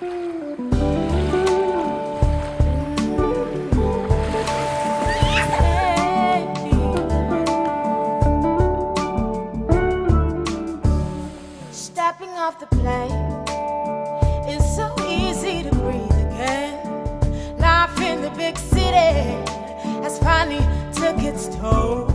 Stepping off the plane, it's so easy to breathe again. Life in the big city has finally took its toll.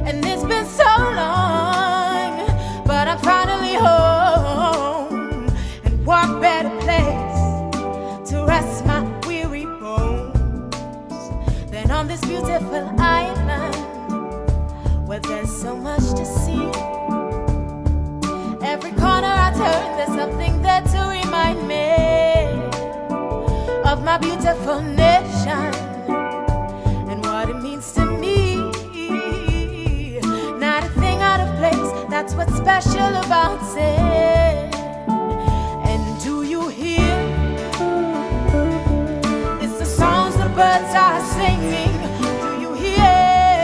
And it's been so long, but I'm finally home. And what better place to rest my weary bones than on this beautiful island where there's so much to see. Every corner I turn, there's something there to remind me of my beautiful nation and what it means to me. Not a thing out of place, that's what's special about it. And do you hear? It's the songs the birds are singing. Do you hear?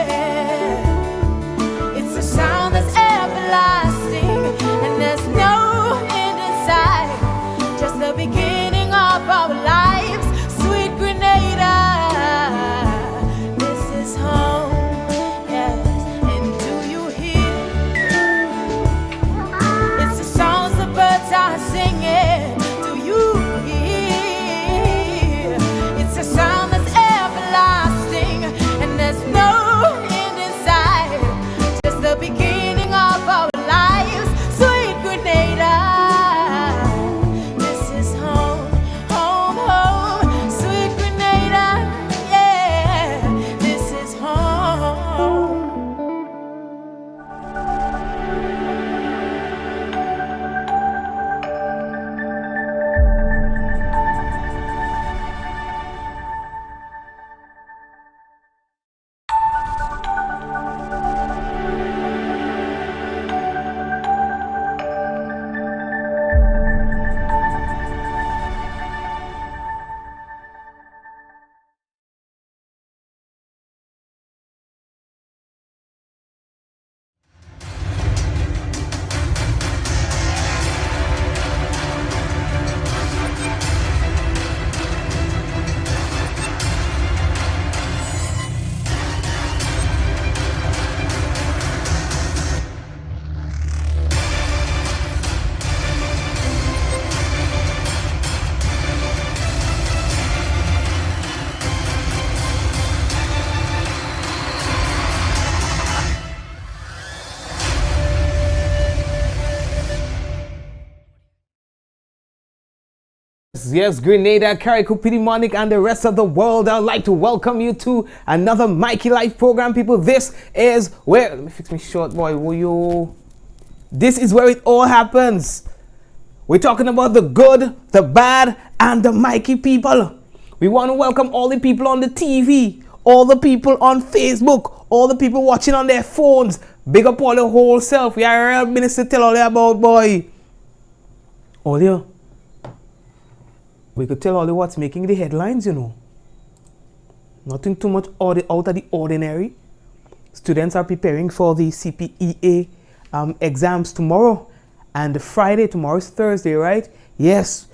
It's a sound that's everlasting. And there's no end in sight, just the beginning of our lives. Sweet Grenada, this is home, yes. And do you hear? It's the songs the birds are singing. Do you hear? It's a sound that's everlasting, and there's no end in sight, just the beginning of our lives. Sweet Grenada, this is home, home, home. Sweet Grenada, yeah, this is home. Yes, Grenada, Carriacou, Monic, and the rest of the world. I'd like to welcome you to another Mikey Life program, people. This is where, let me fix my short boy, will you? This is where it all happens. We're talking about the good, the bad, and the Mikey people. We want to welcome all the people on the TV, all the people on Facebook, all the people watching on their phones. Big up all the whole self. We are a real minister tell all you about, boy. All you. We could tell all the what's making the headlines, you know. Nothing too much out of the ordinary. Students are preparing for the CPEA exams tomorrow and Friday. Tomorrow is Thursday, right? Yes.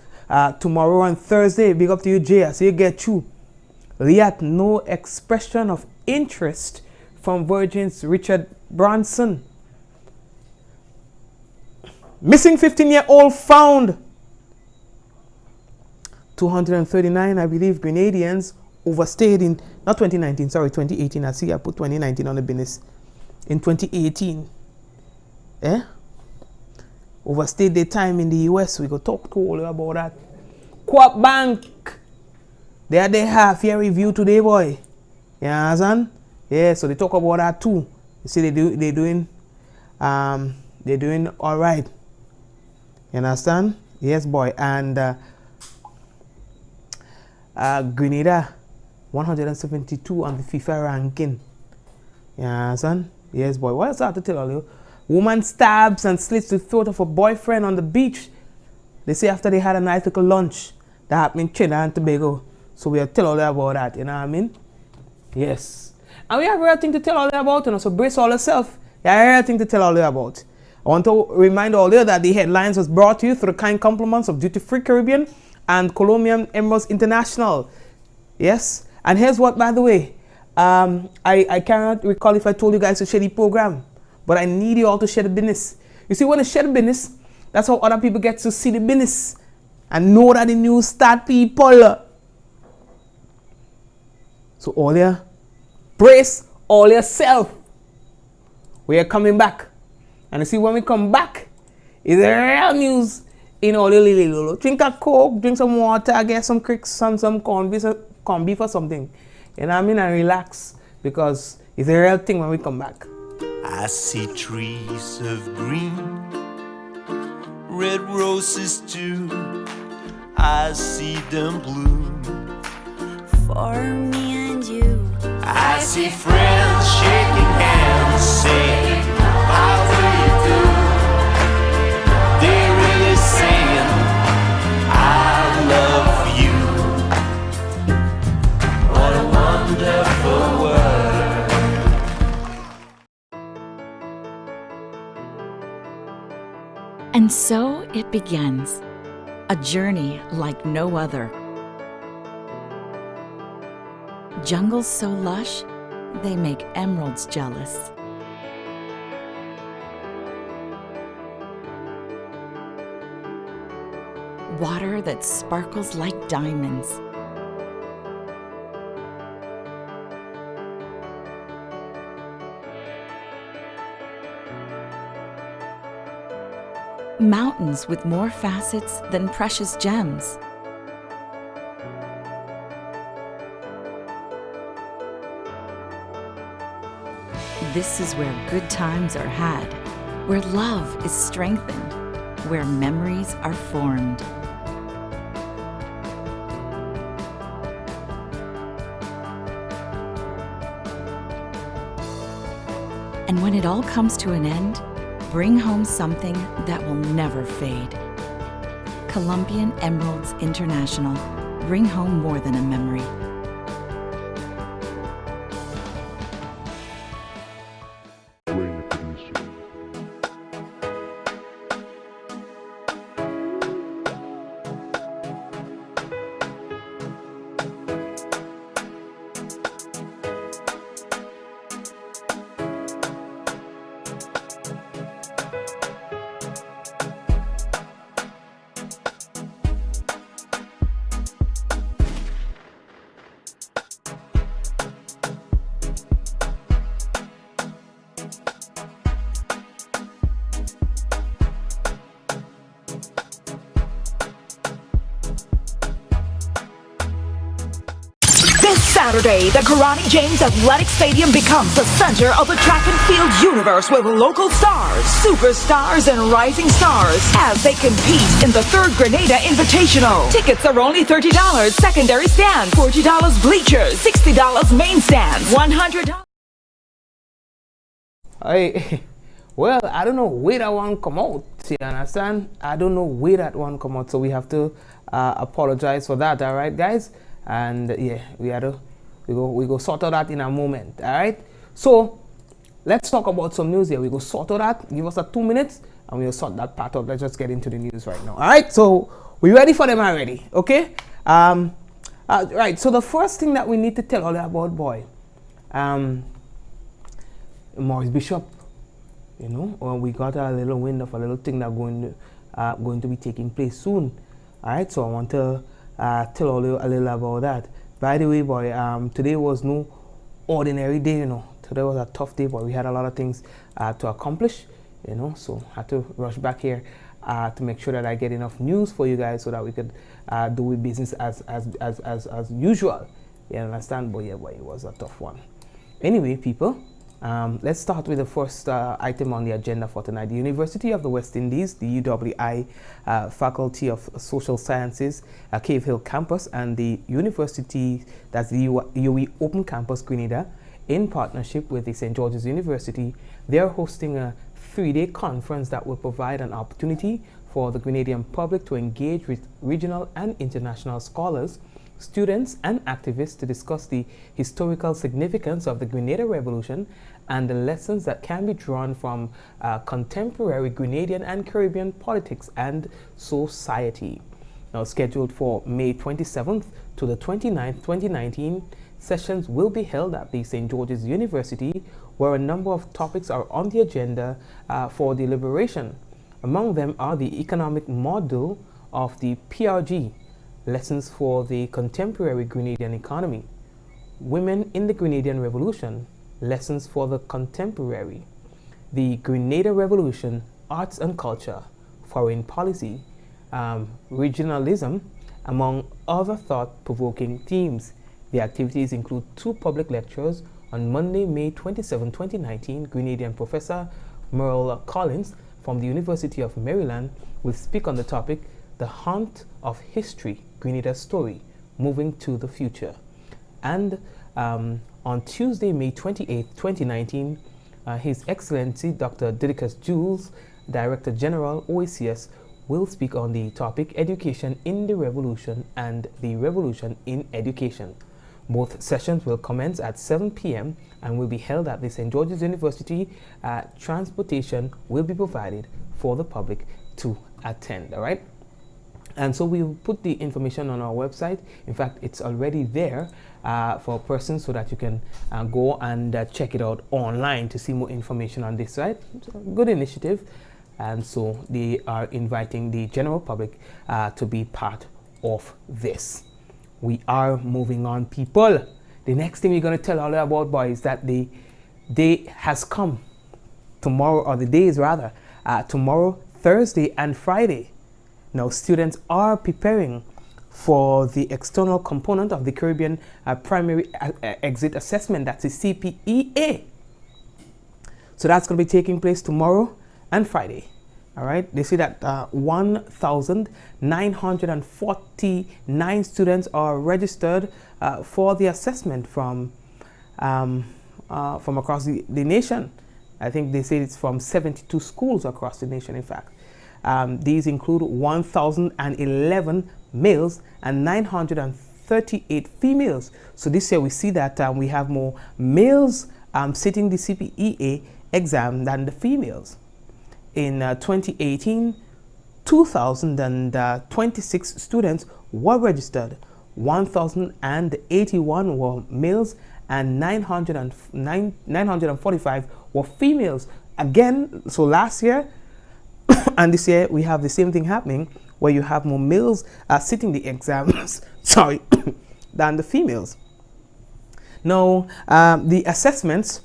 Tomorrow and Thursday. Big up to you, Jay. I see you get you. Yet no expression of interest from Virgin's Richard Branson. Missing 15-year-old found. 239, I believe, Grenadians overstayed in, not 2019, sorry, 2018. I see I put 2019 on the business. In 2018, overstayed their time in the US. We go talk to all about that. Co-op Bank, they had their half-year review today, boy. You understand? Yeah, so they talk about that too. You see, they're doing all right. You understand? Yes, boy. And Grenada 172 on the FIFA ranking. You understand? Yes, boy. What else I have to tell you? Woman stabs and slits the throat of a boyfriend on the beach. They say after they had a nice little lunch. That happened in Trinidad and Tobago. So we'll tell all you about that. You know what I mean? Yes. And we have everything to tell all you about. You know, so brace all yourself. You have everything to tell all you about. I want to remind all you that the headlines was brought to you through the kind compliments of Duty Free Caribbean and Colombian Emeralds International. Yes, and here's what, by the way, I cannot recall if I told you guys to share the program, but I need you all to share the business. You see, when you share the business, that's how other people get to see the business and know that the news start, people. So all you brace all yourself. We are coming back. And you see, when we come back, it's real news in all your little. Drink a Coke, drink some water, get some cricks, some corned beef or something. You know what I mean? And relax, because it's a real thing when we come back. I see trees of green, red roses too. I see them bloom for me and you. I see friends shaking hands, saying, how do you do? They're really saying, I love you. What a wonderful world. And so it begins, a journey like no other. Jungles so lush, they make emeralds jealous. Water that sparkles like diamonds. Mountains with more facets than precious gems. This is where good times are had, where love is strengthened, where memories are formed. And when it all comes to an end, bring home something that will never fade. Colombian Emeralds International. Bring home more than a memory. This Saturday, the Karani James Athletic Stadium becomes the center of the track and field universe with local stars, superstars, and rising stars as they compete in the 3rd Grenada Invitational. Tickets are only $30. Secondary stand, $40 bleachers, $60 main stand, $100. Well, I don't know where that one come out. You understand? I don't know where that one come out, so we have to apologize for that. All right, guys. And yeah, we go sort out that in a moment. All right, so let's talk about some news here. We go sort out that. Give us 2 minutes and we'll sort that part out. Let's just get into the news right now. All right, so we ready for them already? Okay. Right, so the first thing that we need to tell all about, boy, Maurice Bishop, you know, we got a little wind of a little thing that going to be taking place soon. All right, so I want to tell all you a little about that. By the way, boy, today was no ordinary day, you know. Today was a tough day, but we had a lot of things to accomplish, you know, so I had to rush back here to make sure that I get enough news for you guys so that we could do with business as usual. You understand? But yeah, boy, it was a tough one. Anyway, people, let's start with the first item on the agenda for tonight. The University of the West Indies, the UWI Faculty of Social Sciences, Cave Hill Campus, and the University, that's the UWI Open Campus Grenada, in partnership with the St. George's University, they are hosting a 3-day conference that will provide an opportunity for the Grenadian public to engage with regional and international scholars, students, and activists to discuss the historical significance of the Grenada Revolution and the lessons that can be drawn from contemporary Grenadian and Caribbean politics and society. Now scheduled for May 27th to the 29th, 2019, sessions will be held at the St. George's University, where a number of topics are on the agenda for deliberation. Among them are the economic model of the PRG, lessons for the contemporary Grenadian economy, women in the Grenadian Revolution, lessons for the contemporary, the Grenada Revolution, arts and culture, foreign policy, regionalism, among other thought-provoking themes. The activities include 2 public lectures. On Monday, May 27, 2019, Grenadian Professor Merle Collins from the University of Maryland will speak on the topic, The Haunt of History, Grenada's Story, Moving to the Future. And on Tuesday, May 28, 2019, His Excellency Dr. Didicus Jules, Director General, OACS, will speak on the topic, Education in the Revolution and the Revolution in Education. Both sessions will commence at 7 p.m. and will be held at the St. George's University. Transportation will be provided for the public to attend, all right? And so we'll put the information on our website. In fact, it's already there for persons so that you can go and check it out online to see more information on this, right? It's a good initiative. And so they are inviting the general public to be part of this. We are moving on, people. The next thing we're going to tell all about, boys, is that the day has come. Tomorrow, or the days rather, tomorrow, Thursday and Friday. Now, students are preparing for the external component of the Caribbean Primary Exit Assessment, that's the CPEA. So that's going to be taking place tomorrow and Friday. All right, they say that 1,949 students are registered for the assessment from across the nation. I think they say it's from 72 schools across the nation, in fact. These include 1,011 males and 938 females. So this year we see that we have more males sitting the CPEA exam than the females. In 2018, 2,026 students were registered. 1,081 were males and 945 were females. Again, so last year and this year we have the same thing happening, where you have more males sitting the exams than the females. Now, the assessments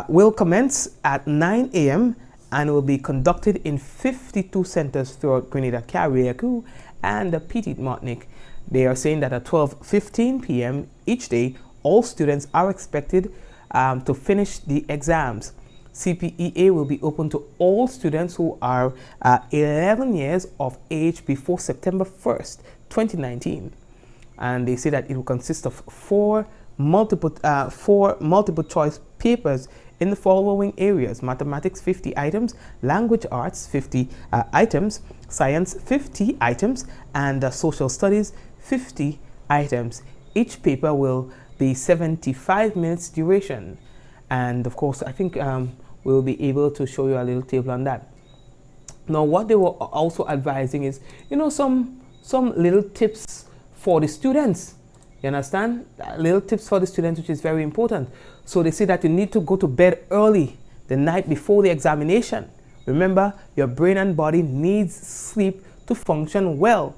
will commence at 9 a.m. and will be conducted in 52 centers throughout Grenada, Carriacou, and Petite Martinique. They are saying that at 12:15 p.m. each day, all students are expected to finish the exams. CPEA will be open to all students who are 11 years of age before September 1st, 2019. And they say that it will consist of four multiple choice papers in the following areas: mathematics 50 items, language arts 50 items, science 50 items, and social studies 50 items. Each paper will be 75 minutes duration. And of course, I think we'll be able to show you a little table on that. Now, what they were also advising is, some little tips for the students. You understand? Little tips for the students, which is very important. So they say that you need to go to bed early the night before the examination. Remember, your brain and body needs sleep to function well.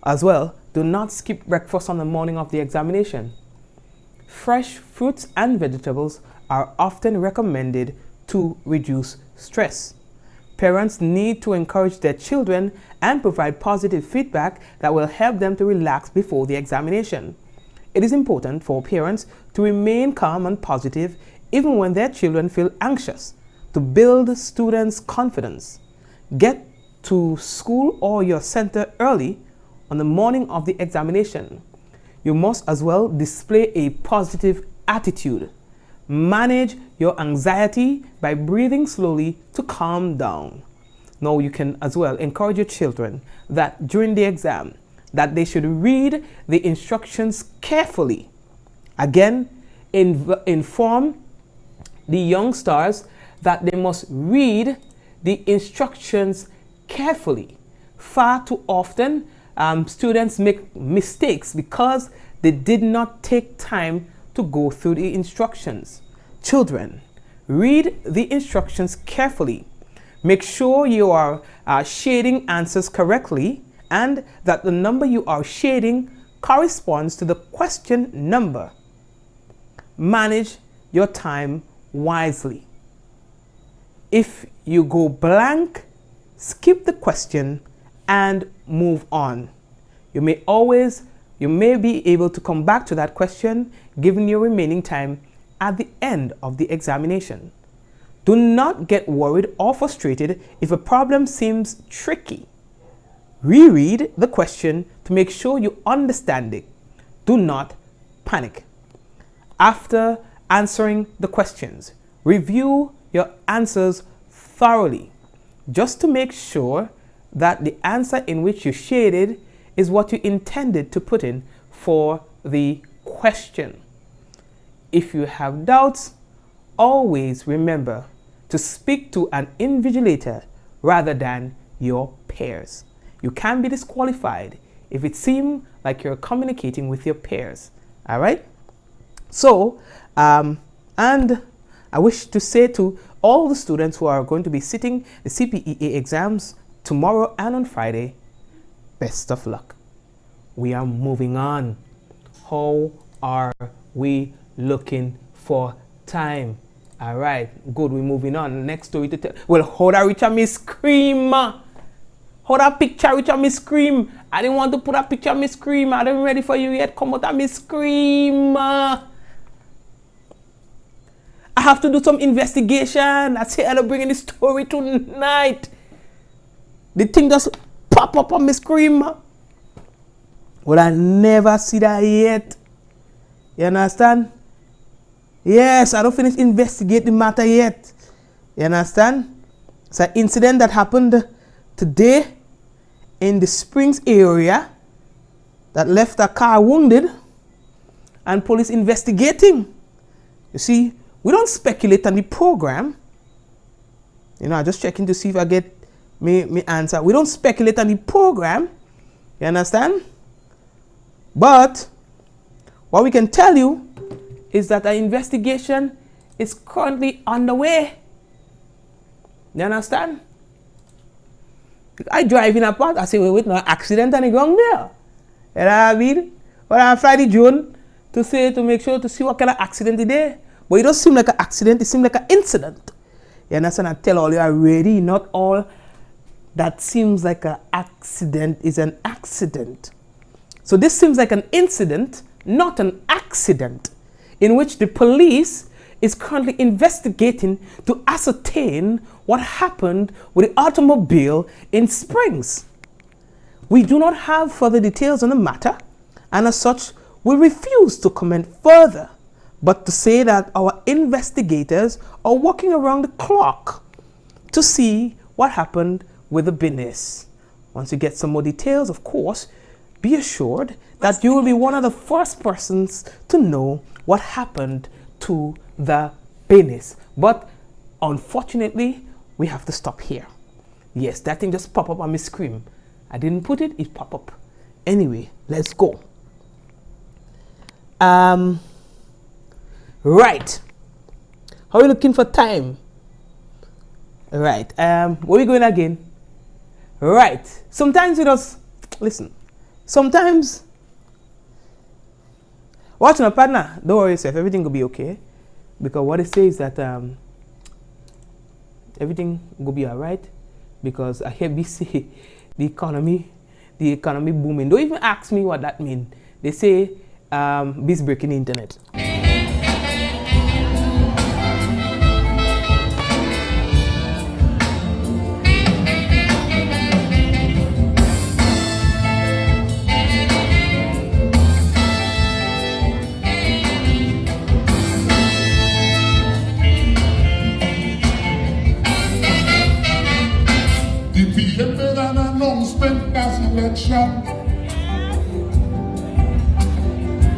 As well, do not skip breakfast on the morning of the examination. Fresh fruits and vegetables are often recommended to reduce stress. Parents need to encourage their children and provide positive feedback that will help them to relax before the examination. It is important for parents to remain calm and positive even when their children feel anxious, to build students' confidence. Get to school or your center early on the morning of the examination. You must as well display a positive attitude. Manage your anxiety by breathing slowly to calm down. Now, you can as well encourage your children that during the exam, that they should read the instructions carefully. Again, inform the young stars that they must read the instructions carefully. Far too often, students make mistakes because they did not take time to go through the instructions. Children, read the instructions carefully. Make sure you are shading answers correctly and that the number you are shading corresponds to the question number. Manage your time wisely. If you go blank, skip the question and move on. You may be able to come back to that question given your remaining time at the end of the examination. Do not get worried or frustrated if a problem seems tricky. Reread the question to make sure you understand it. Do not panic. After answering the questions, review your answers thoroughly just to make sure that the answer in which you shaded is what you intended to put in for the question. If you have doubts, always remember to speak to an invigilator rather than your peers. You can be disqualified if it seems like you're communicating with your peers. All right? So, and I wish to say to all the students who are going to be sitting the CPEA exams tomorrow and on Friday, best of luck. We are moving on. How are we looking for time? All right, good, we're moving on. Next story to tell. Well, how that Richard me scream? How that picture Richard me scream? I didn't want to put a picture of me scream. I didn't ready for you yet. Come out and me scream. I have to do some investigation. That's it. I'm bringing the story tonight. The thing just pop up on me screen. Well, I never see that yet. You understand? Yes, I don't finish investigate the matter yet. You understand? It's an incident that happened today in the Springs area that left a car wounded and police investigating. You see, we don't speculate on the program. You know, I'm just checking to see if I get me answer. We don't speculate on the program. You understand? But what we can tell you is that an investigation is currently underway. You understand? I drive in a part, I say, wait, no accident on the ground there. You know what I mean? But I fly the drone to make sure to see what kind of accident it is. But it doesn't seem like an accident, it seems like an incident. You understand? I tell all you already, not all that seems like an accident is an accident. So this seems like an incident, not an accident, in which the police is currently investigating to ascertain what happened with the automobile in Springs. We do not have further details on the matter, and as such, we refuse to comment further, but to say that our investigators are working around the clock to see what happened with the business. Once you get some more details, of course, be assured that you will be one of the first persons to know what happened to the business. But unfortunately, we have to stop here. Yes, that thing just popped up on my screen. I didn't put it, it popped up. Anyway, let's go. Right. How are we looking for time? Right. Where are we going again? Right. Sometimes we just listen. Sometimes watch my partner. Don't worry yourself. Everything will be okay. Because what it says is that everything will be alright. Because I hear BC the economy booming. Don't even ask me what that means. They say BC breaking the internet.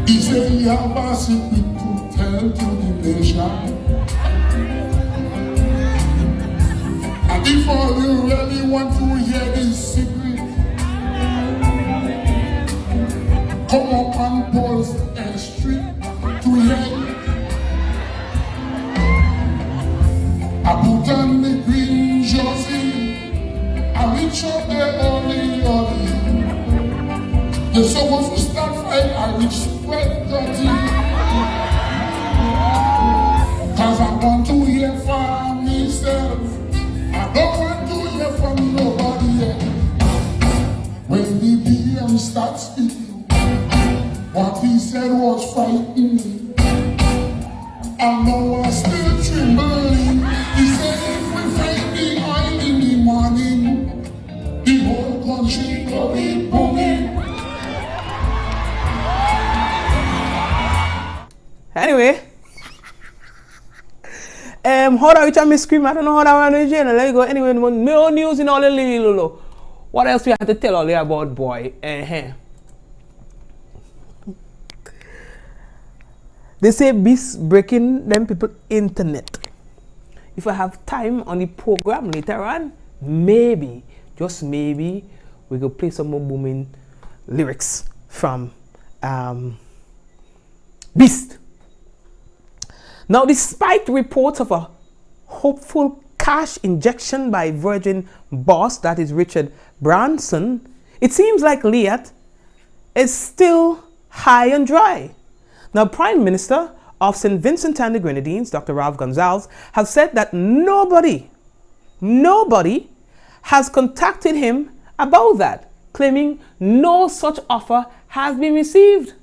He said he have a secret to tell to the nation. If all you really want to hear this secret, come up on Paul's Street to hear. I put on the green jersey, I reach up there early. You're supposed to start fight, I reach spread dirty. Cause I want to hear from myself, I don't want to hear from nobody else. When the PM starts speaking, what he said was frightening me. I know I'm still trembling. He said if we find the oil in the morning, the whole country will be booming. Anyway, how do I reach me scream? I don't know how that went to Let me go. Anyway, no news in all the little. What else we have to tell all you about, boy? They say beast breaking them people internet. If I have time on the program later on, maybe, just maybe, we could play some more booming lyrics from Beast. Now, despite reports of a hopeful cash injection by Virgin boss, that is Richard Branson, it seems like Liat is still high and dry. Now, Prime Minister of St. Vincent and the Grenadines, Dr. Ralph Gonsalves, has said that nobody has contacted him about that, claiming no such offer has been received.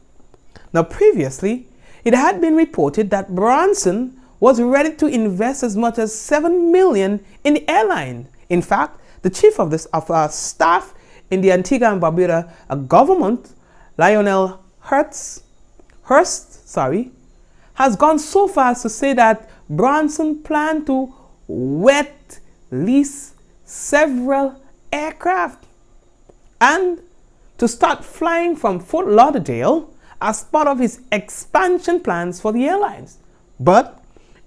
Now, previously, it had been reported that Branson was ready to invest as much as $7 million in the airline. In fact, the chief of staff in the Antigua and Barbuda government, Lionel Hurst, has gone so far as to say that Branson planned to wet lease several aircraft and to start flying from Fort Lauderdale as part of his expansion plans for the airlines. But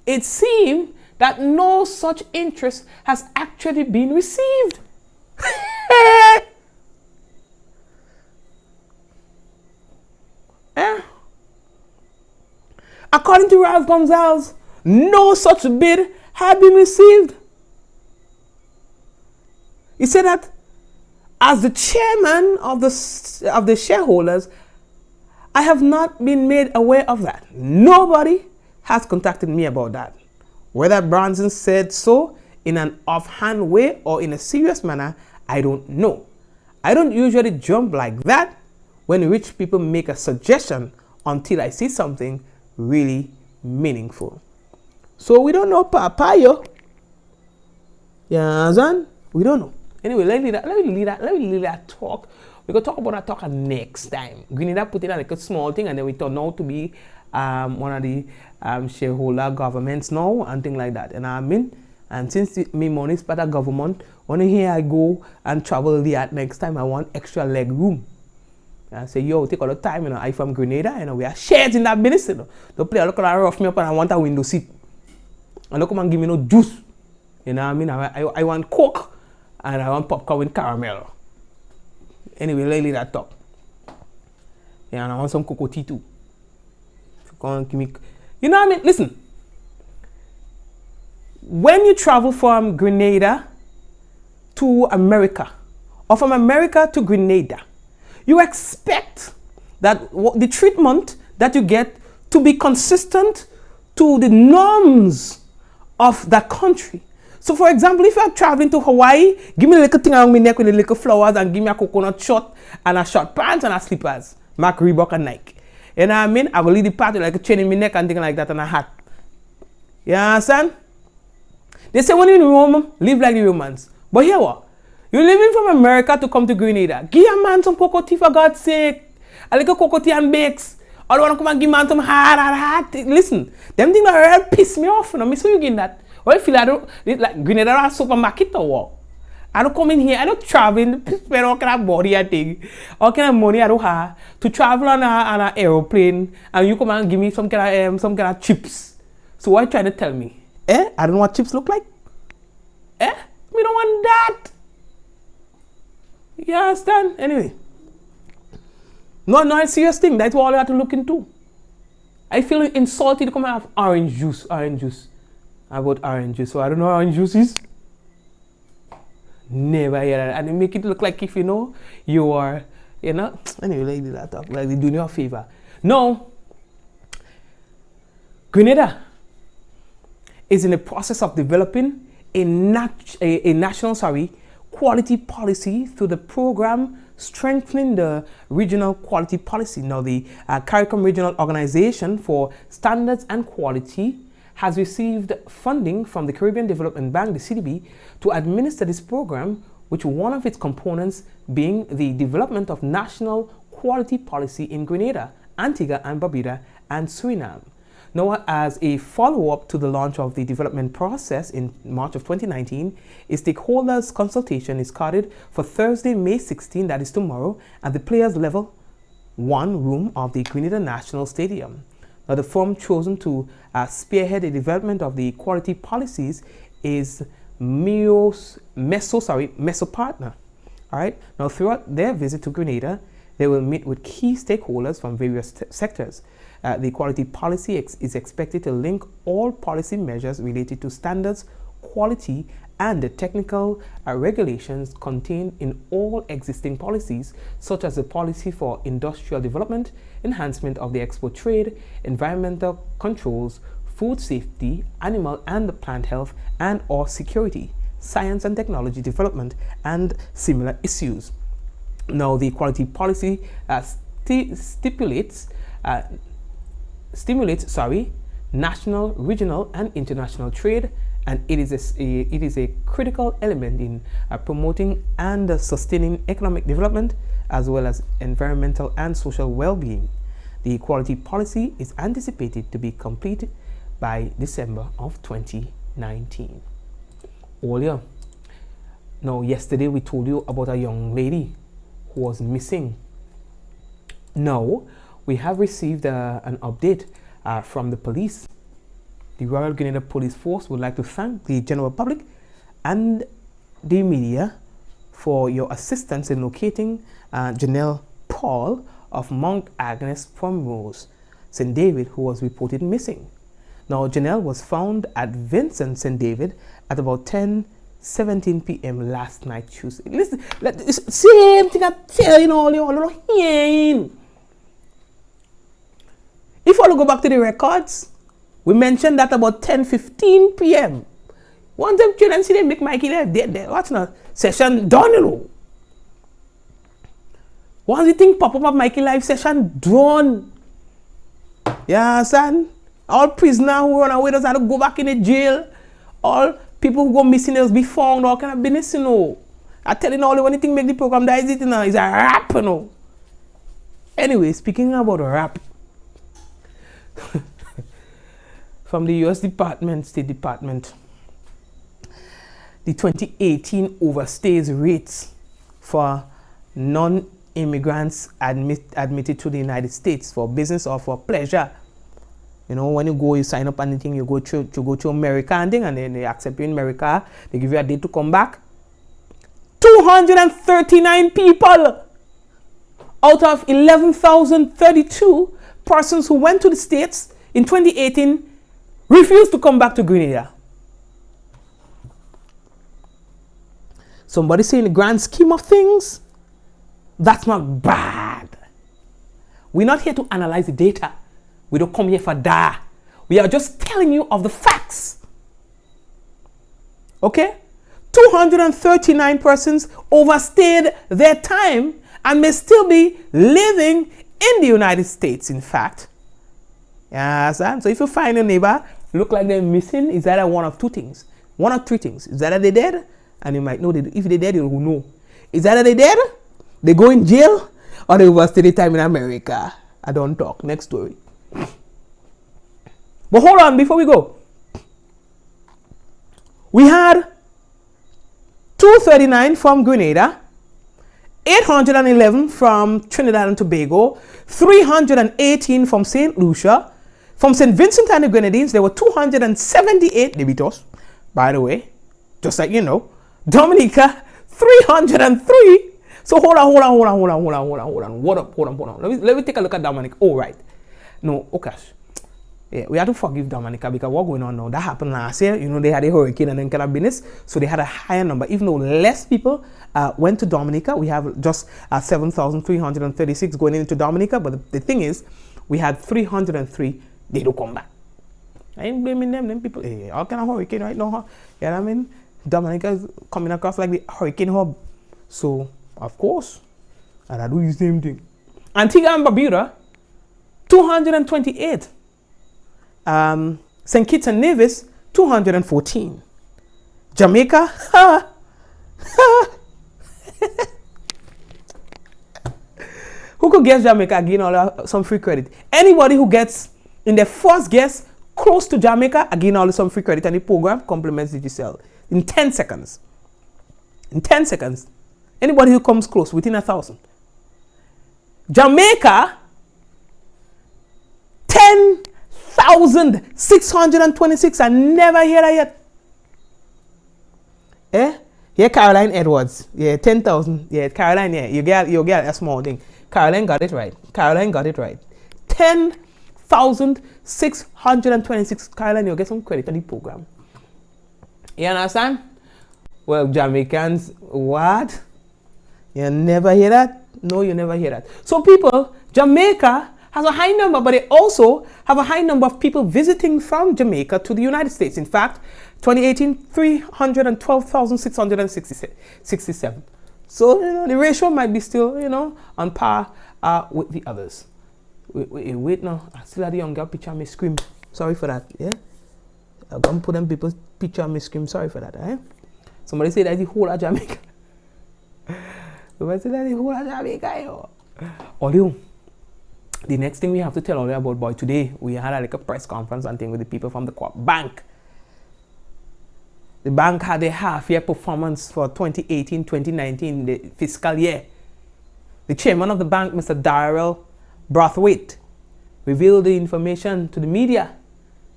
it seemed that no such interest has actually been received. According to Ralph Gonsalves, no such bid had been received. He said that as the chairman of the shareholders, I have not been made aware of that. Nobody has contacted me about that. Whether Branson said so in an offhand way or in a serious manner, I don't know. I don't usually jump like that when rich people make a suggestion until I see something really meaningful. So we don't know, Papa, yo. Yeah, Zan? We don't know. Anyway, let me leave that talk. We can talk about that talk next time. Grenada put in like a small thing, and then we turn out to be one of the shareholder governments now and things like that. And I mean, and since me money is part of government, when here I go and travel there next time, I want extra leg room. And I say, yo, take all the time, I from Grenada, we are shares in that business, Don't play a look at rough me up and I want a window seat. And don't come and give me no juice. You know what I mean? I want Coke and I want popcorn with caramel. Anyway, lately that talk. Yeah, and I want some cocoa tea too. You know what I mean? Listen. When you travel from Grenada to America, or from America to Grenada, you expect that the treatment that you get to be consistent to the norms of that country. So for example, if you are traveling to Hawaii, give me a little thing around my neck with a little flowers and give me a coconut short and a short pants and a slippers. Mark Reebok and Nike. You know what I mean? I will leave the party like a chain in my neck and thing like that and a hat. You understand? They say when you're in Rome, live like the Romans. But here what? You're leaving from America to come to Grenada. Give a man some cocoa tea for God's sake. A little cocoa tea and bakes. Or you want to come and give man some hard. Listen, them things that really piss me off. I so you getting that. Or I feel like Grenada is supermarket or what? I don't come in here, I don't travel, spend all kind of body I think, all kind of money I don't have to travel on an aeroplane, and you come and give me some kind of chips. So what are you trying to tell me? I don't know what chips look like. We don't want that. You understand? Anyway. No, it's a serious thing. That's all I have to look into. I feel insulted to come and have orange juice. I bought orange juice, so I don't know what orange juice is. Never hear that. And they make it look like if you are, anyway, like that, like they do you a favor. No. Grenada is in the process of developing a national quality policy through the program strengthening the regional quality policy. Now, the CARICOM Regional Organization for Standards and Quality has received funding from the Caribbean Development Bank, the CDB, to administer this program, which one of its components being the development of national quality policy in Grenada, Antigua and Barbuda, and Suriname. Now, as a follow-up to the launch of the development process in March of 2019, a stakeholders consultation is scheduled for Thursday, May 16, that is tomorrow, at the Players Level 1 room of the Grenada National Stadium. Now, the firm chosen to spearhead the development of the quality policies is Meso Partner. All right. Now, throughout their visit to Grenada, they will meet with key stakeholders from various sectors. The quality policy is expected to link all policy measures related to standards, quality, and the technical regulations contained in all existing policies, such as the policy for industrial development, enhancement of the export trade, environmental controls, food safety, animal and plant health, and or security, science and technology development, and similar issues. Now, the quality policy stimulates national, regional, and international trade, and it is a critical element in promoting and sustaining economic development as well as environmental and social well-being. The quality policy is anticipated to be completed by December of 2019. Earlier, now yesterday we told you about a young lady who was missing. Now we have received an update from the police. The Royal Grenada Police Force would like to thank the general public and the media for your assistance in locating Janelle Paul of Mount Agnes Primrose, St. David, who was reported missing. Now, Janelle was found at Vincent St. David at about 10:17 p.m. last night, Tuesday. Listen, same thing I tell you all you hearing. If I go back to the records, we mentioned that about 10:15 p.m. Once them children see them make Mikey live dead. What's not session done, you know. Once the thing pop up Mikey live session done. Yeah, son. All prisoners who run away doesn't have to go back in the jail. All people who go missing they'll be found. All kind of business, you know. I tell you all the only thing make the program that is it, you know, is a rap, you know. Anyway, speaking about rap. From the U.S. State Department, the 2018 overstays rates for non-immigrants admitted to the United States for business or for pleasure. You know, when you go, you sign up anything, you go to America and then they accept you in America. They give you a date to come back. 239 people out of 11,032 persons who went to the States in 2018 refused to come back to Grenada. Somebody say in the grand scheme of things, that's not bad. We're not here to analyze the data. We don't come here for that. We are just telling you of the facts. Okay? 239 persons overstayed their time and may still be living in the United States, in fact. Yes, so if you find a neighbor, look like they're missing, it's either one of two things. One of three things. It's either they're dead, and you might know that if they're dead, you'll know. It's either they're dead, they go in jail, or they overstay their time in America. I don't talk. Next story. But hold on, before we go. We had 239 from Grenada, 811 from Trinidad and Tobago, 318 from St. Lucia. From St. Vincent and the Grenadines, there were 278 debitos, by the way, just like you know. Dominica 303. So hold on. Hold on. Let me take a look at Dominica. Oh, right. No, okay. Yeah, we have to forgive Dominica because what's going on now? That happened last year. You know, they had a hurricane and then kind of business, so they had a higher number. Even though less people went to Dominica, we have just 7,336 going into Dominica. But the thing is, we had 303. They don't come back. I ain't blaming them. Them people, hey, all kind of hurricane right now. Huh? You know what I mean? Dominica is coming across like the hurricane hub. So, of course, and I do the same thing. Antigua and Barbuda, 228. St. Kitts and Nevis, 214. Jamaica, who could guess Jamaica again all some free credit? Anybody who gets in their first guess close to Jamaica, again all some free credit, and the program complements Digicel in 10 seconds. In 10 seconds. Anybody who comes close within 1,000. Jamaica, 10,626. I never hear that yet. Eh? Yeah, Caroline Edwards. Yeah, 10,000. Yeah, Caroline, yeah. You get a small thing. Caroline got it right. 10,626. Caroline, you'll get some credit on the program. You understand? Well, Jamaicans, what? You never hear that? No, you never hear that. So people, Jamaica has a high number, but they also have a high number of people visiting from Jamaica to the United States. In fact, 2018, 312,667. So, you know, the ratio might be still, you know, on par with the others. Wait now. I still had the young girl picture on my screen. Sorry for that, yeah? I'm going to put them people's picture on my screen. Sorry for that, eh? Somebody say that's the whole of Jamaica. Somebody say that's the whole of Jamaica, yo. Although, the next thing we have to tell all you about, boy, today we had like a press conference and thing with the people from the bank. The bank had a half-year performance for 2018-2019, the fiscal year. The chairman of the bank, Mr. Darrell Brathwaite, revealed the information to the media,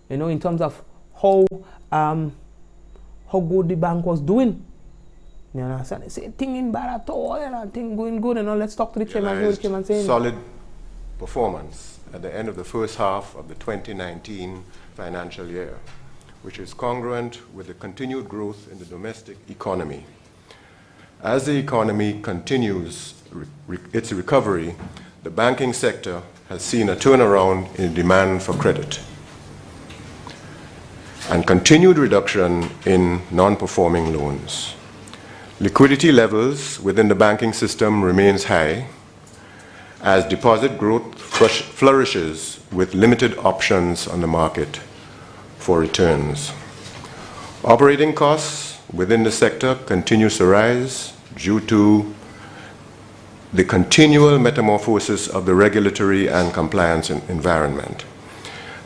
you know, in terms of how good the bank was doing. You know, so they say thing in bad at all, you know, thing going good, and all. Let's talk to the chairman. Solid performance at the end of the first half of the 2019 financial year, which is congruent with the continued growth in the domestic economy. As the economy continues its recovery, the banking sector has seen a turnaround in demand for credit and continued reduction in non-performing loans. Liquidity levels within the banking system remains high as deposit growth flourishes with limited options on the market for returns. Operating costs within the sector continues to rise due to the continual metamorphosis of the regulatory and compliance environment.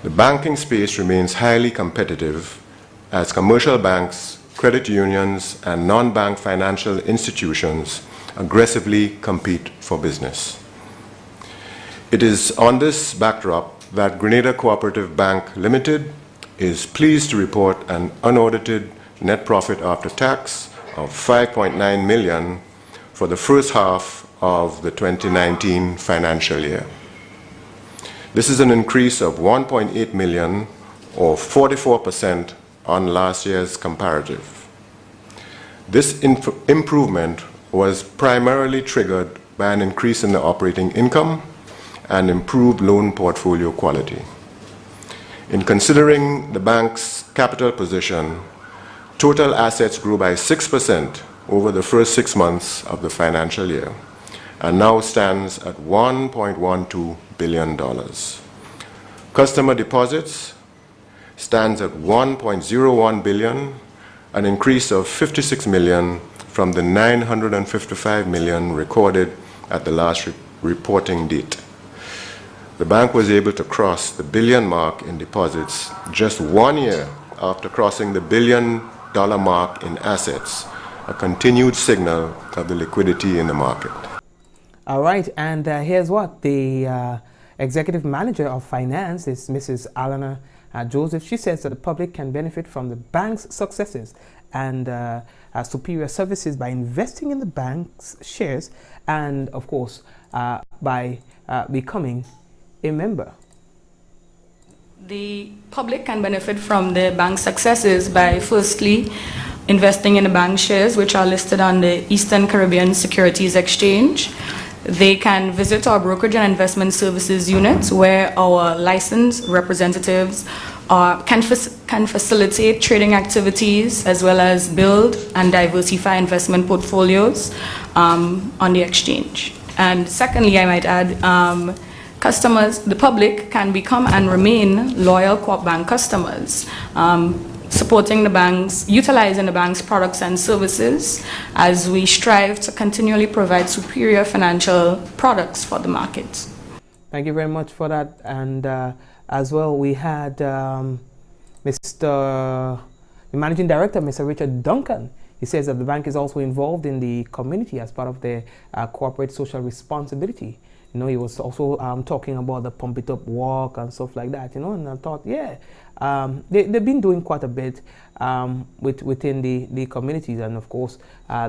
The banking space remains highly competitive as commercial banks, credit unions, and non-bank financial institutions aggressively compete for business. It is on this backdrop that Grenada Cooperative Bank Limited is pleased to report an unaudited net profit after tax of $5.9 million for the first half of the 2019 financial year. This is an increase of $1.8 million or 44% on last year's comparative. This improvement was primarily triggered by an increase in the operating income and improved loan portfolio quality. In considering the bank's capital position, total assets grew by 6% over the first 6 months of the financial year and now stands at $1.12 billion. Customer deposits stands at $1.01 billion, an increase of $56 million from the $955 million recorded at the last reporting date. The bank was able to cross the billion mark in deposits just 1 year after crossing the $1 billion mark in assets, a continued signal of the liquidity in the market. All right, and here's what the executive manager of finance is Mrs. Alana Joseph. She says that the public can benefit from the bank's successes, and superior services by investing in the bank's shares and, of course, by becoming a member. The public can benefit from the bank's successes by firstly investing in the bank shares, which are listed on the Eastern Caribbean Securities Exchange. They can visit our brokerage and investment services units, where our licensed representatives can facilitate trading activities as well as build and diversify investment portfolios on the exchange. And secondly, I might add, customers, the public, can become and remain loyal Co-op Bank customers, supporting the banks, utilizing the bank's products and services as we strive to continually provide superior financial products for the market. Thank you very much for that. And as well, we had the Managing Director, Mr. Richard Duncan. He says that the bank is also involved in the community as part of their corporate social responsibility. You know, he was also talking about the Pump It Up walk and stuff like that, you know, and I thought, yeah, they've been doing quite a bit within the communities, and of course,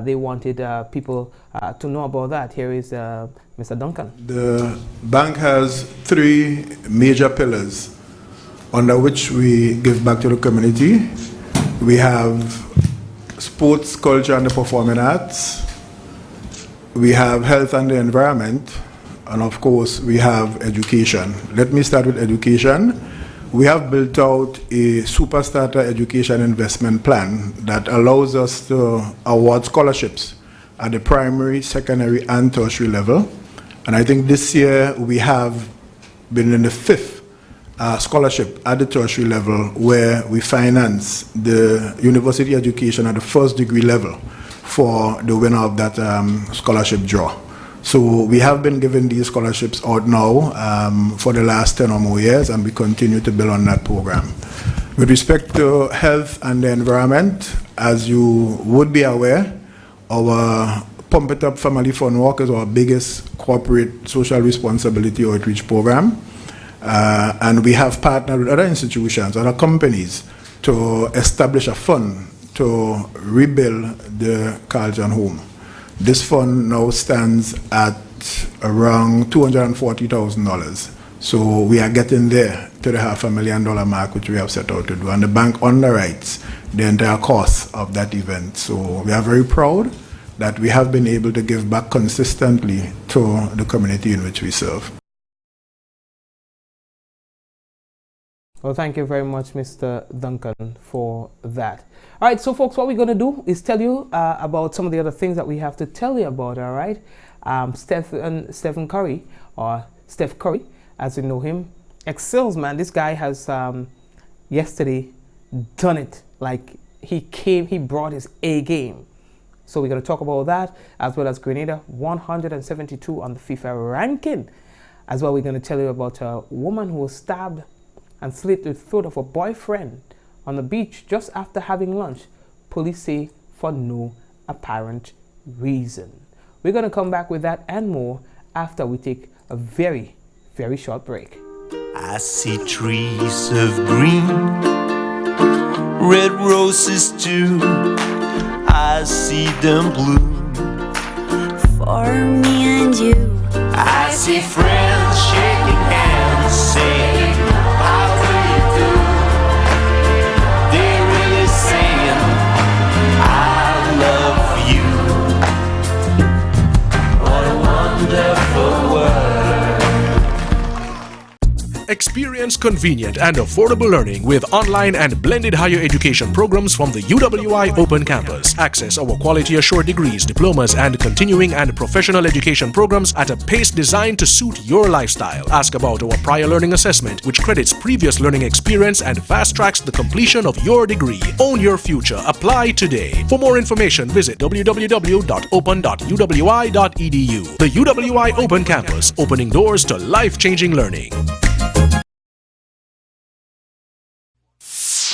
they wanted people to know about that. Here is Mr. Duncan. The bank has 3 major pillars under which we give back to the community. We have sports, culture, and the performing arts. We have health and the environment. And of course, we have education. Let me start with education. We have built out a super starter education investment plan that allows us to award scholarships at the primary, secondary, and tertiary level. And I think this year we have been in the 5th scholarship at the tertiary level, where we finance the university education at the 1st degree level for the winner of that scholarship draw. So we have been giving these scholarships out now for the last 10 or more years, and we continue to build on that program. With respect to health and the environment, as you would be aware, our Pump It Up Family Fun Walk is our biggest corporate social responsibility outreach program. And we have partnered with other institutions, other companies, to establish a fund to rebuild the Carlton home. This fund now stands at around $240,000. So we are getting there to the $500,000 mark, which we have set out to do. And the bank underwrites the entire cost of that event. So we are very proud that we have been able to give back consistently to the community in which we serve. Well, thank you very much, Mr. Duncan, for that. All right, so folks, what we're going to do is tell you about some of the other things that we have to tell you about, all right? Stephen Curry, or Steph Curry, as you know him, excels, man. This guy has yesterday done it. Like, he brought his A game. So we're going to talk about that, as well as Grenada 172 on the FIFA ranking. As well, we're going to tell you about a woman who was stabbed and slit the throat of a boyfriend on the beach just after having lunch, police say, for no apparent reason. We're going to come back with that and more after we take a very, very short break. I see trees of green, red roses too. I see them bloom for me and you. I see friends shaking hands, saying, how do you do? They're really saying, I love you. What a wonderful world. Experience convenient and affordable learning with online and blended higher education programs from the UWI Open Campus. Access our quality assured degrees, diplomas, and continuing and professional education programs at a pace designed to suit your lifestyle. Ask about our prior learning assessment, which credits previous learning experience and fast tracks the completion of your degree. Own your future. Apply today. For more information, visit www.open.uwi.edu. The UWI Open Campus, opening doors to life-changing learning.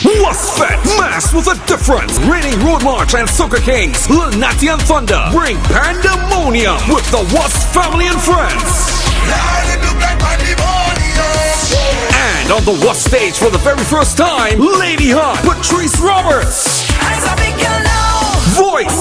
WASFET Mass with a difference. Reigning Road March and Soca Kings, Lil Natty and Thunder bring pandemonium with the WASF family and friends. And on the WASF stage for the very first time, Lady Hunt, Patrice Roberts, voice,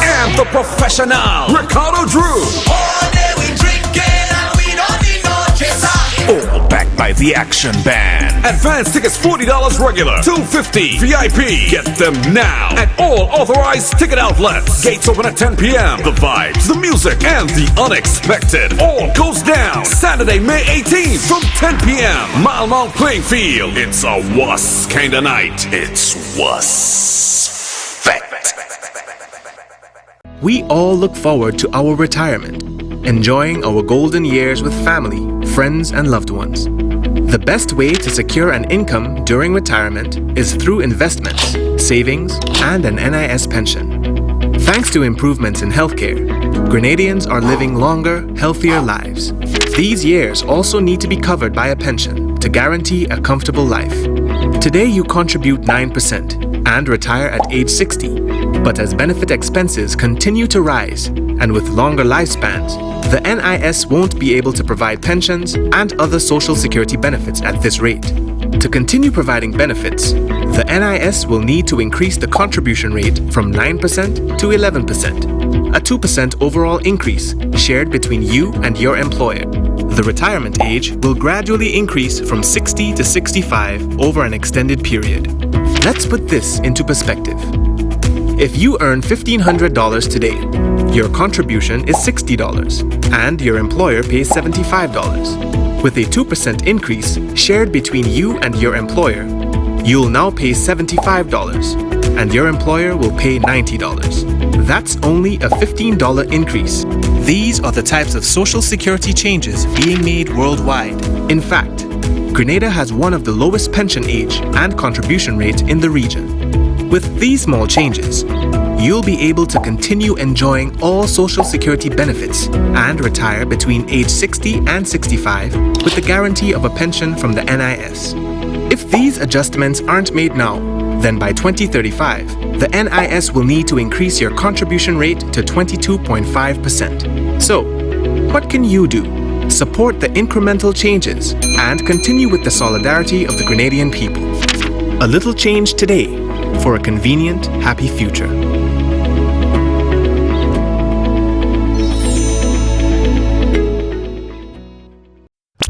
and the professional, Ricardo Drew. All day we drinking and we don't need no chaser. All backed by the Action Band. Advance tickets $40 regular, $250 VIP. Get them now at all authorized ticket outlets. Gates open at 10 p.m. The vibes, the music, and the unexpected all goes down Saturday, May 18th from 10 p.m. Mile Mount Playing Field. It's a wuss kind of night. It's wuss fact. We all look forward to our retirement, enjoying our golden years with family, friends, and loved ones. The best way to secure an income during retirement is through investments, savings, and an NIS pension. Thanks to improvements in healthcare, Grenadians are living longer, healthier lives. These years also need to be covered by a pension to guarantee a comfortable life. Today you contribute 9% and retire at age 60. But as benefit expenses continue to rise, and with longer lifespans, the NIS won't be able to provide pensions and other social security benefits at this rate. To continue providing benefits, the NIS will need to increase the contribution rate from 9% to 11%, a 2% overall increase shared between you and your employer. The retirement age will gradually increase from 60 to 65 over an extended period. Let's put this into perspective. If you earn $1,500 today, your contribution is $60 and your employer pays $75. With a 2% increase shared between you and your employer, you'll now pay $75 and your employer will pay $90. That's only a $15 increase. These are the types of social security changes being made worldwide. In fact, Grenada has one of the lowest pension age and contribution rates in the region. With these small changes, you'll be able to continue enjoying all social security benefits and retire between age 60 and 65 with the guarantee of a pension from the NIS. If these adjustments aren't made now, then by 2035, the NIS will need to increase your contribution rate to 22.5%. So, what can you do? Support the incremental changes and continue with the solidarity of the Grenadian people. A little change today for a convenient, happy future.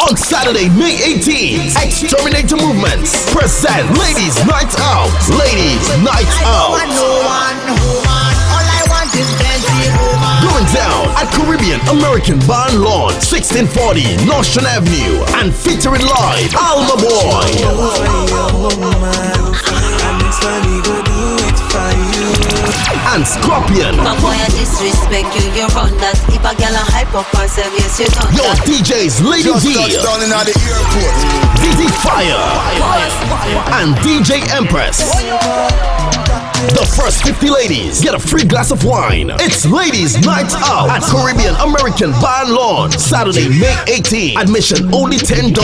On Saturday, May 18th, Exterminator Movements present Ladies Night Out. Ladies Night Out. Going down at Caribbean American Barn Lawn, 1640 Nostrand Avenue, and featuring live Alma Boy. And Scorpion. Your DJs Lady D, DJ Fire, and DJ Empress. The first 50 ladies get a free glass of wine. It's Ladies Night Out at Caribbean American Barn Lawn, Saturday, May 18. Admission only $10.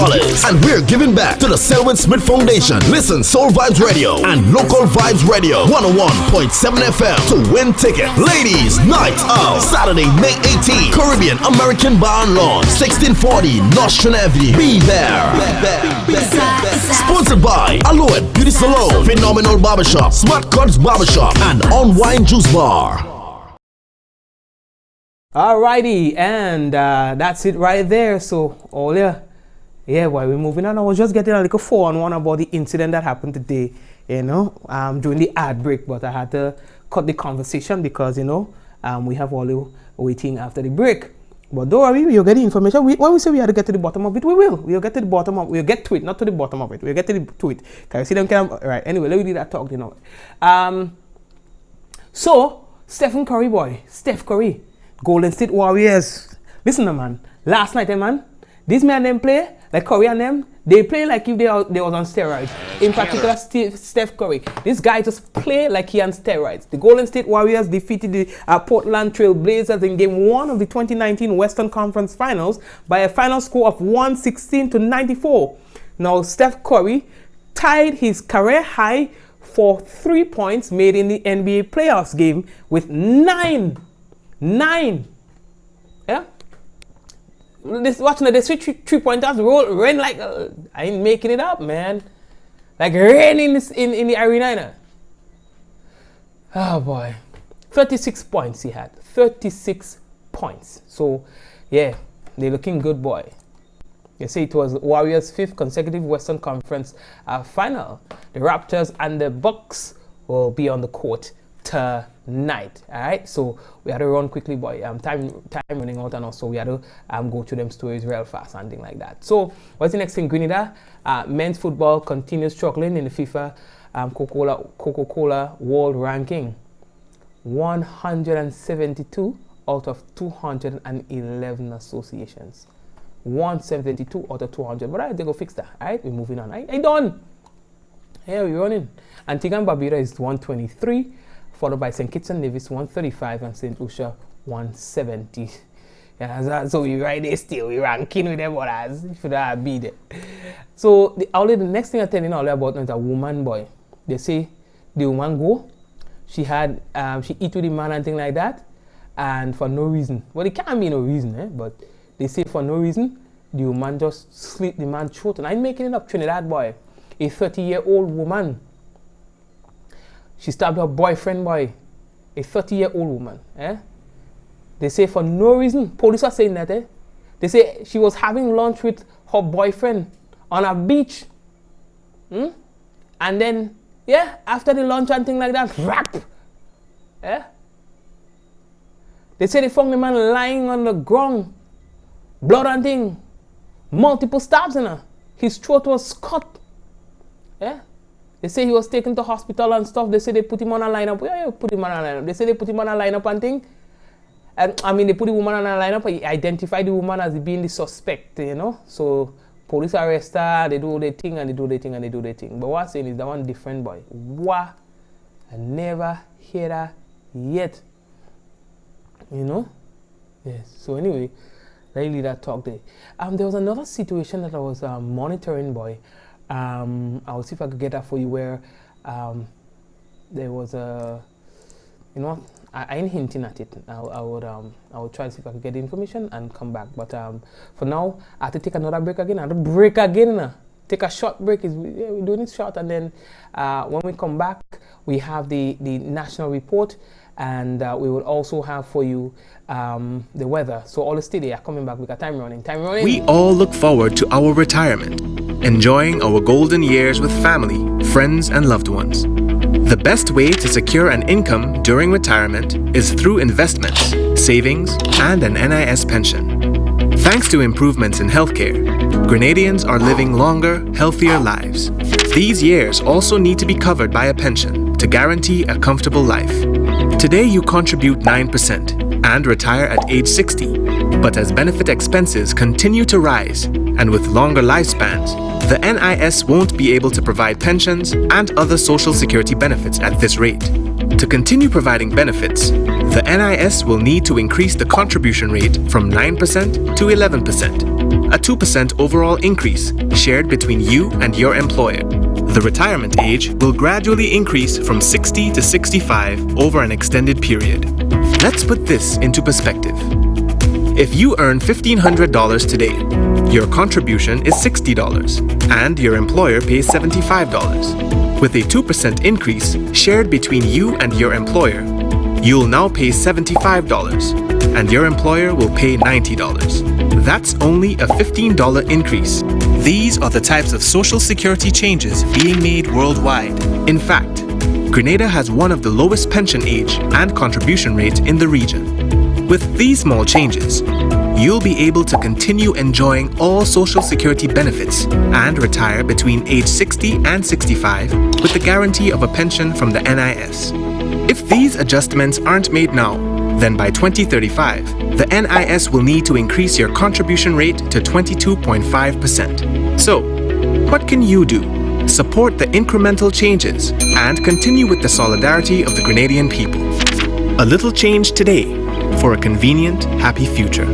And we're giving back to the Selwyn Smith Foundation. Listen, Soul Vibes Radio and Local Vibes Radio 101.7 FM to win tickets. Ladies Night Out, Saturday, May 18. Caribbean American Barn Lawn, 1640 Nostrand Avenue. Be there. Sponsored by Aloe Beauty Salon, Phenomenal Barbershop, Smart Cuts Barbershop, and On Wine Juice Bar. Alrighty, and that's it right there. So, while we're moving on, I was just getting a little 4-on-1 about the incident that happened today, during the ad break, but I had to cut the conversation because, we have all waiting after the break. But don't worry, we'll get the information. When we say we have to get to the bottom of it, we will. We'll get to the bottom of it. We'll get to it, not to the bottom of it. We'll get to it. Can you see them? Right, anyway, let me do that talk, So, Steph Curry, Golden State Warriors. Listen, man. Last night, man, this man them play, like Curry and them, they play like if they was on steroids. In particular, Steph Curry. This guy just play like he on steroids. The Golden State Warriors defeated the Portland Trail Blazers in Game 1 of the 2019 Western Conference Finals by a final score of 116-94. Now, Steph Curry tied his career high for 3 points made in the NBA playoffs game with 9. Yeah? Watching the 3-pointers rain like I ain't making it up, man. Like rain in the arena. Oh boy, 36 points he had. 36 points. So yeah, they're looking good, boy. You see, it was Warriors' 5th consecutive Western Conference final. The Raptors and the Bucks will be on the court tonight. All right, so we had to run quickly, boy. Time running out, and also we had to go through them stories real fast and things like that. So what's the next thing? Grenada men's football continues struggling in the FIFA Coca-Cola World Ranking. 172 out of 211 associations. 172 out of 200. But I think go fix that. Alright, we're moving on. I done. Here we're running. Antigua and Barbuda is 123, followed by St. Kitts and Nevis 135 and St. Lucia 170. Yeah, so we right there still. We ranking with them others. Should have be there. So the next thing I tell you all about is a woman, boy. They say the woman go. She had she eat with the man and thing like that, and for no reason. Well, it can't be no reason, but they say for no reason, the woman just slit the man's throat. And I'm making it up, Trinidad, boy. A 30-year-old woman. She stabbed her boyfriend, boy. A 30-year-old woman. They say for no reason. Police are saying that. They say she was having lunch with her boyfriend on a beach. And then, yeah, after the lunch and thing like that, rap. They say they found the man lying on the ground. Blood and thing. Multiple stabs in her. His throat was cut. They say he was taken to hospital and stuff. They say they put him on a lineup. Yeah, put him on a lineup. They say they put him on a lineup and thing. And I mean, they put the woman on a lineup. They identify the woman as being the suspect, you know. So police arrest her. They do their thing and they do their thing and they do their thing. But what I'm saying is that one different, boy. What? I never hear that yet. You know. Yes. So anyway. Let me leave that talk there. There was another situation that I was monitoring, boy. I'll see if I could get that for you, where there was a, you know, I ain't hinting at it. I would try to see if I could get the information and come back. But for now, I have to take another break again. I have to break again. Take a short break. We're doing it short, and then when we come back, we have the national report. And we will also have for you the weather. So all the stay there. Coming back, we got time running. We all look forward to our retirement, enjoying our golden years with family, friends, and loved ones. The best way to secure an income during retirement is through investments, savings, and an NIS pension. Thanks to improvements in healthcare, Grenadians are living longer, healthier lives. These years also need to be covered by a pension to guarantee a comfortable life. Today you contribute 9% and retire at age 60. But as benefit expenses continue to rise, and with longer lifespans, the NIS won't be able to provide pensions and other social security benefits at this rate. To continue providing benefits, the NIS will need to increase the contribution rate from 9% to 11%, a 2% overall increase shared between you and your employer. The retirement age will gradually increase from 60 to 65 over an extended period. Let's put this into perspective. If you earn $1,500 today, your contribution is $60 and your employer pays $75. With a 2% increase shared between you and your employer, you'll now pay $75 and your employer will pay $90. That's only a $15 increase. These are the types of social security changes being made worldwide. In fact, Grenada has one of the lowest pension age and contribution rate in the region. With these small changes, you'll be able to continue enjoying all social security benefits and retire between age 60 and 65 with the guarantee of a pension from the NIS. If these adjustments aren't made now, then by 2035, the NIS will need to increase your contribution rate to 22.5%. So, what can you do? Support the incremental changes and continue with the solidarity of the Grenadian people. A little change today for a convenient, happy future.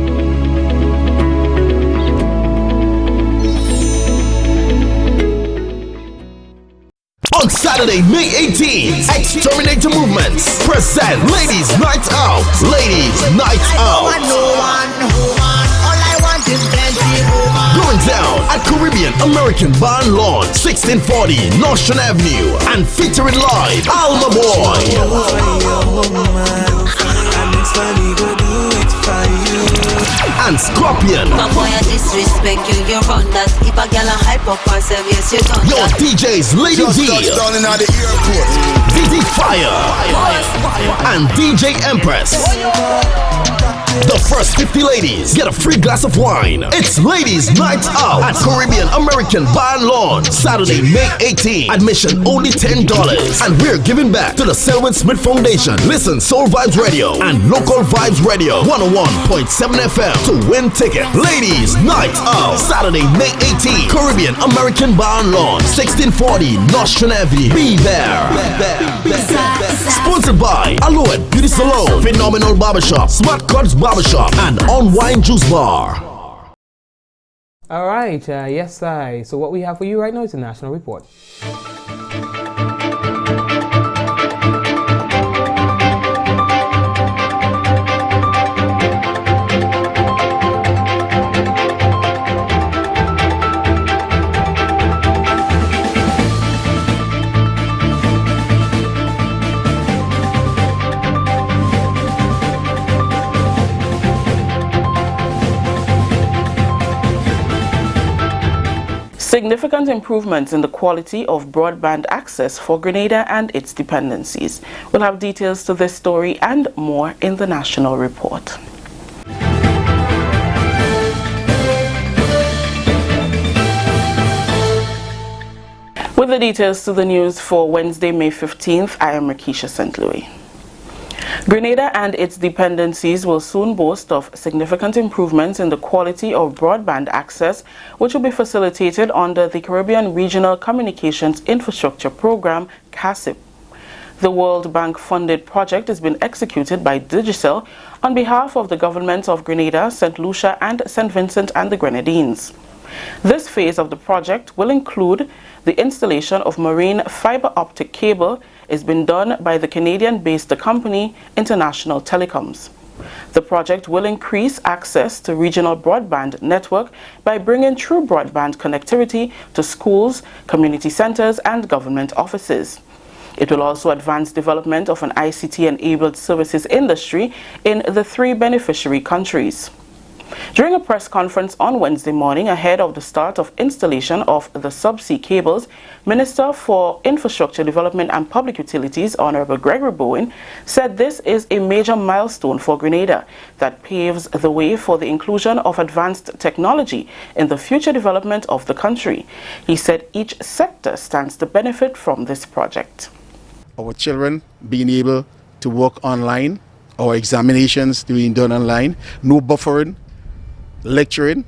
On Saturday, May 18th, Exterminator Movements present Ladies Night Out. Ladies Night Out. Going down at Caribbean American Band launch, 1640 Nostrand Avenue, and featuring live Alma Boy. And Scorpion. My boy, I disrespect you. You run that. If a girl a hype up herself, yes, you done Your that. DJs Lady Just D, touched down in the airport. DJ Fire, and DJ Empress. The first 50 ladies get a free glass of wine. It's Ladies Night Out at Caribbean American Band launch, Saturday, May 18. Admission only $10. And we're giving back to the Selwyn Smith Foundation. Listen, Soul Vibes Radio and Local Vibes Radio 101.7 FM to win tickets. Ladies Night Out, Saturday, May 18. Caribbean American Band launch, 1640 Nostrand Avenue. Be there. Sponsored by Alouette Beauty Salon, Phenomenal Barbershop, Smart Cuts Barbershop, and On Wine Juice Bar. All right, yes, I. So what we have for you right now is a national report. Significant improvements in the quality of broadband access for Grenada and its dependencies. We'll have details to this story and more in the national report. With the details to the news for Wednesday, May 15th, I am Rakisha St. Louis. Grenada and its dependencies will soon boast of significant improvements in the quality of broadband access, which will be facilitated under the Caribbean Regional Communications Infrastructure Program, CACIP. The World Bank-funded project has been executed by Digicel on behalf of the governments of Grenada, St. Lucia, and St. Vincent and the Grenadines. This phase of the project will include the installation of marine fiber optic cable is being done by the Canadian-based company International Telecoms. The project will increase access to regional broadband network by bringing true broadband connectivity to schools, community centers, and government offices. It will also advance development of an ICT-enabled services industry in the 3 beneficiary countries. During a press conference on Wednesday morning ahead of the start of installation of the subsea cables, Minister for Infrastructure Development and Public Utilities, Honorable Gregory Bowen, said this is a major milestone for Grenada that paves the way for the inclusion of advanced technology in the future development of the country. He said each sector stands to benefit from this project. Our children being able to work online, our examinations being done online, no buffering, lecturing.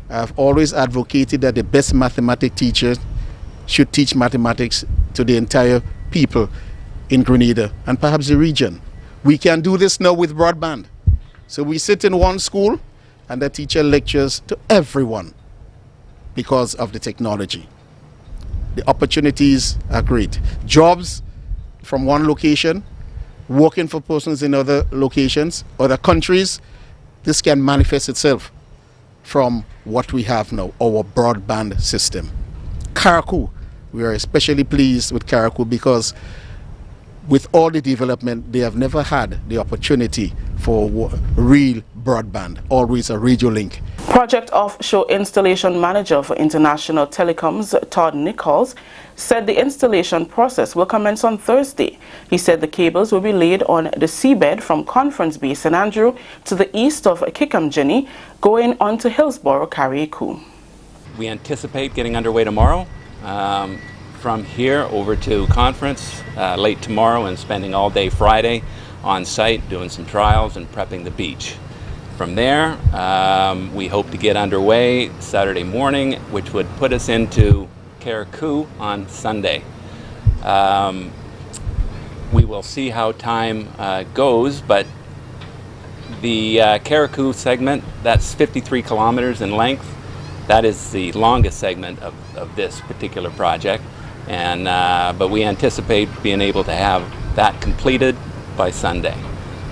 I've always advocated that the best mathematics teachers should teach mathematics to the entire people in Grenada and perhaps the region. We can do this now with broadband. So we sit in one school and the teacher lectures to everyone because of the technology. The opportunities are great. Jobs from one location, working for persons in other locations, other countries, this can manifest itself from what we have now, our broadband system. Karakou, we are especially pleased with Karakou because with all the development, they have never had the opportunity for real broadband, always a radio link. Project Offshore Installation Manager for International Telecoms, Todd Nichols, said the installation process will commence on Thursday. He said the cables will be laid on the seabed from Conference Bay, St. Andrew to the east of Kikamjini, going on to Hillsborough, Carriacou. We anticipate getting underway tomorrow. From here over to Conference late tomorrow and spending all day Friday on site doing some trials and prepping the beach. From there, we hope to get underway Saturday morning, which would put us into Carriacou on Sunday. We will see how time goes, but the Carriacou segment, that's 53 kilometers in length. That is the longest segment of this particular project, and but we anticipate being able to have that completed by Sunday.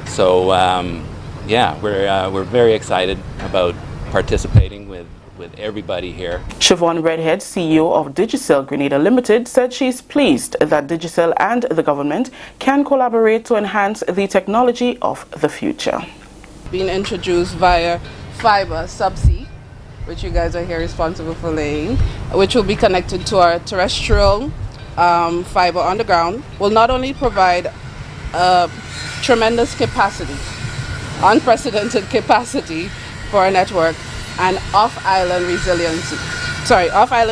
So yeah, we're very excited about participating with with everybody here. Siobhan Redhead, CEO of Digicel Grenada Limited, said she is pleased that Digicel and the government can collaborate to enhance the technology of the future. Being introduced via fiber subsea, which you guys are here responsible for laying, which will be connected to our terrestrial fiber on the ground, will not only provide tremendous capacity, unprecedented capacity for our network, and off-island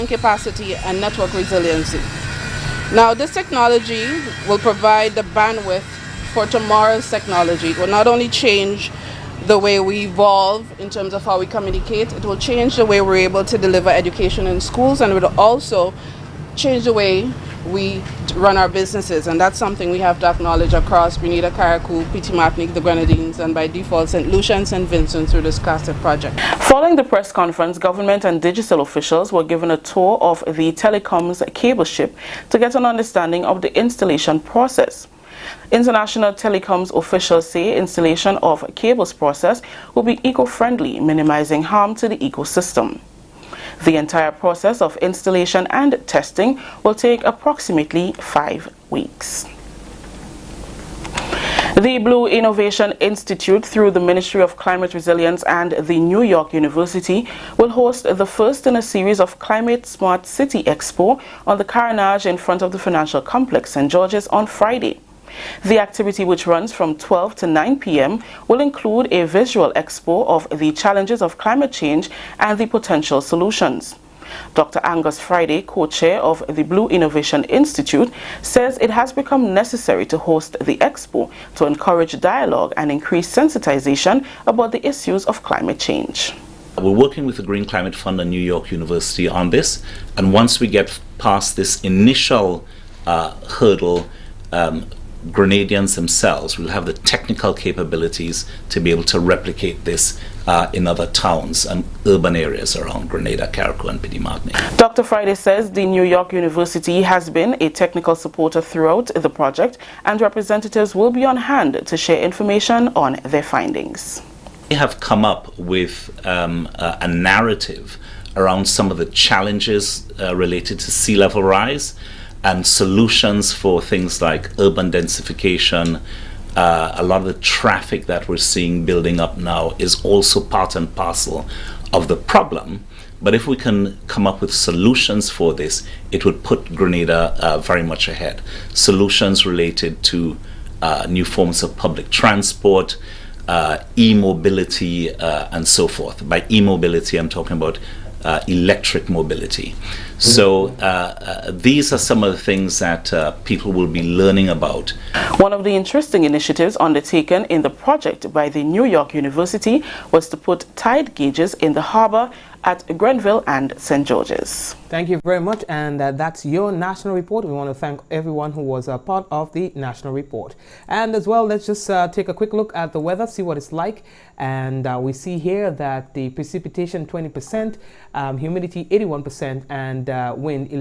capacity and network resiliency. Now, this technology will provide the bandwidth for tomorrow's technology. It will not only change the way we evolve in terms of how we communicate, it will change the way we're able to deliver education in schools, and it will also change the way we run our businesses, and that's something we have to acknowledge across Grenada, Carriacou, Petit Martinique, the Grenadines, and by default St. Lucia and St. Vincent through this CASTED project. Following the press conference, government and Digicel officials were given a tour of the telecoms cable ship to get an understanding of the installation process. International telecoms officials say installation of cables process will be eco-friendly, minimizing harm to the ecosystem. The entire process of installation and testing will take approximately 5 weeks. The Blue Innovation Institute, through the Ministry of Climate Resilience and the New York University, will host the first in a series of Climate Smart City Expo on the Carnage in front of the Financial Complex, St. George's, on Friday. The activity, which runs from 12 to 9 p.m., will include a visual expo of the challenges of climate change and the potential solutions. Dr. Angus Friday, co-chair of the Blue Innovation Institute, says it has become necessary to host the expo to encourage dialogue and increase sensitization about the issues of climate change. We're working with the Green Climate Fund and New York University on this, and once we get past this initial hurdle, Grenadians themselves will have the technical capabilities to be able to replicate this in other towns and urban areas around Grenada, Carriacou, and Petit Martinique. Dr. Friday says the New York University has been a technical supporter throughout the project, and representatives will be on hand to share information on their findings. We have come up with a narrative around some of the challenges related to sea level rise and solutions for things like urban densification. A lot of the traffic that we're seeing building up now is also part and parcel of the problem. But if we can come up with solutions for this, it would put Grenada very much ahead. Solutions related to new forms of public transport, e-mobility, and so forth. By e-mobility, I'm talking about electric mobility. So these are some of the things that people will be learning about. One of the interesting initiatives undertaken in the project by the New York University was to put tide gauges in the harbor at Grenville and St. George's. Thank you very much, and that's your national report. We want to thank everyone who was a part of the national report. And as well, let's just take a quick look at the weather, see what it's like. And we see here that the precipitation 20%, humidity 81%, and wind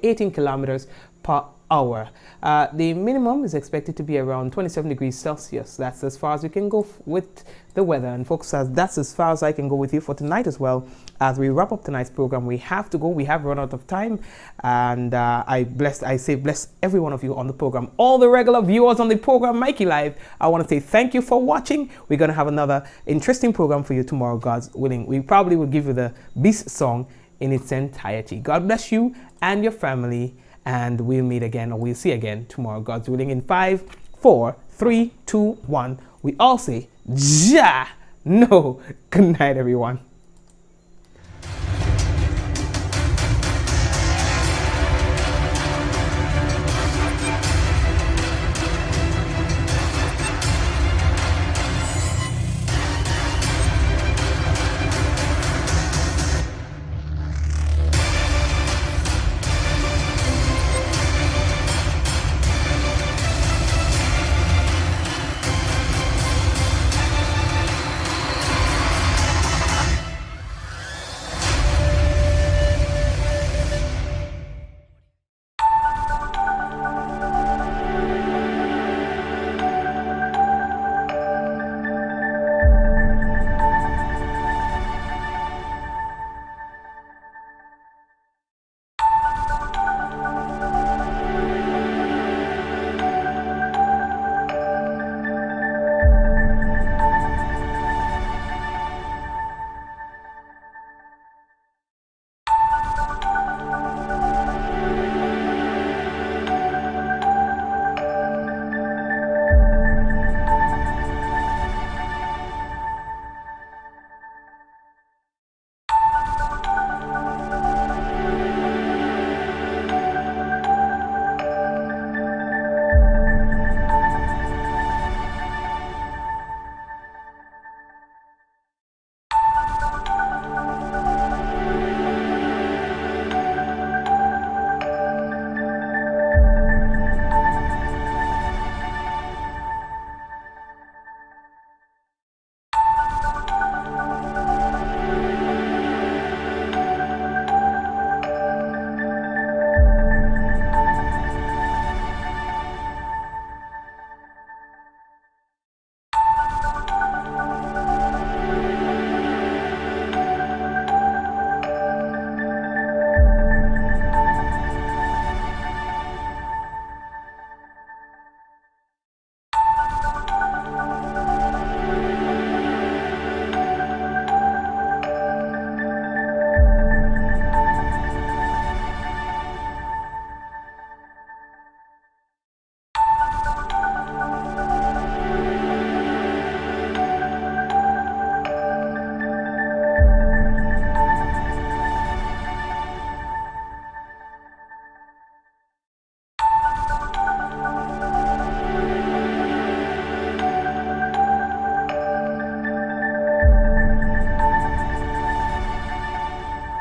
18 kilometers per hour. The minimum is expected to be around 27 degrees Celsius. That's as far as we can go with the weather. And folks, that's as far as I can go with you for tonight as well. As we wrap up tonight's program, we have to go. We have run out of time. And I say bless every one of you on the program. All the regular viewers on the program, Mikey Live, I want to say thank you for watching. We're going to have another interesting program for you tomorrow, God's willing. We probably will give you the Beast song in its entirety. God bless you and your family. And we'll meet again, or we'll see again tomorrow, God's willing, in 5, 4, 3, 2, 1. We all say, Ja! No. Good night, everyone.